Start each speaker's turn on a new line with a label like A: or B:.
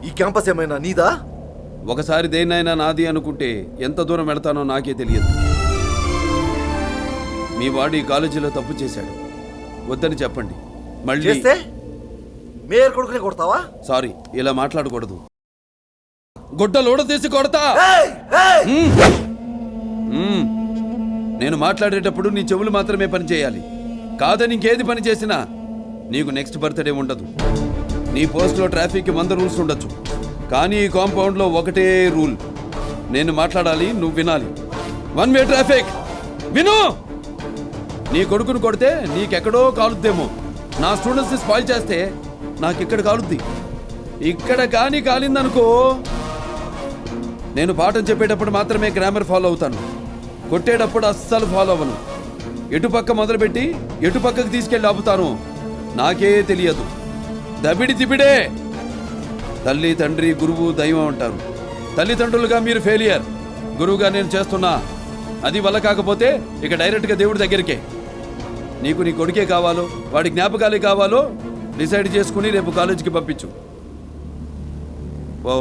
A: ఈ క్యాంపస్ ఏమైనా నీదా?
B: ఒకసారి దేన్నైనా నాది అనుకుంటే ఎంత దూరం వెళతానో నాకే తెలియదు. మీ వాడు ఈ కాలేజీలో తప్పు చేశాడు, వద్దని చెప్పండి. మళ్ళీ
A: చేస్తే మేయర్ కొడుకునే కొడతావా?
B: సారీ, ఇలా మాట్లాడకూడదు. గుడ్డలోడ తీసి కొడతా.
A: ఏయ్! ఏయ్!
B: నేను మాట్లాడేటప్పుడు నీ చెవులు మాత్రమే పని చేయాలి. కాదని ఇంకేది పని చేసినా నీకు నెక్స్ట్ బర్త్డే ఉండదు. నీ పోస్ట్లో ట్రాఫిక్కి 100 రూల్స్ ఉండొచ్చు, కానీ ఈ కాంపౌండ్లో ఒకటే రూల్. నేను మాట్లాడాలి, నువ్వు వినాలి. 1 వే ట్రాఫిక్. విను. నీ కొడుకును కొడితే నీకెక్కడో కాలుద్దేమో, నా స్టూడెంట్స్ని స్పాయిల్ చేస్తే నాకు ఇక్కడ కాలుద్ది. ఇక్కడ కానీ కాలిందనుకో, నేను పాఠం చెప్పేటప్పుడు మాత్రమే గ్రామర్ ఫాలో అవుతాను, కొట్టేటప్పుడు అస్సలు ఫాలో అవ్వను. ఎటుపక్క మొదలుపెట్టి ఎటుపక్కకు తీసుకెళ్ళి ఆపుతాను నాకే తెలియదు. దబిడి తిబిడే. తల్లి, తండ్రి, గురువు, దైవం అంటారు. తల్లిదండ్రులుగా మీరు ఫెయిలియర్, గురువుగా నేను చేస్తున్నా. అది వల్ల కాకపోతే ఇక డైరెక్ట్గా దేవుడి దగ్గరికే. నీకు నీ కొడుకే కావాలో, వాడి జ్ఞాపకాలే కావాలో డిసైడ్ చేసుకుని రేపు కాలేజీకి పంపించు. ఓ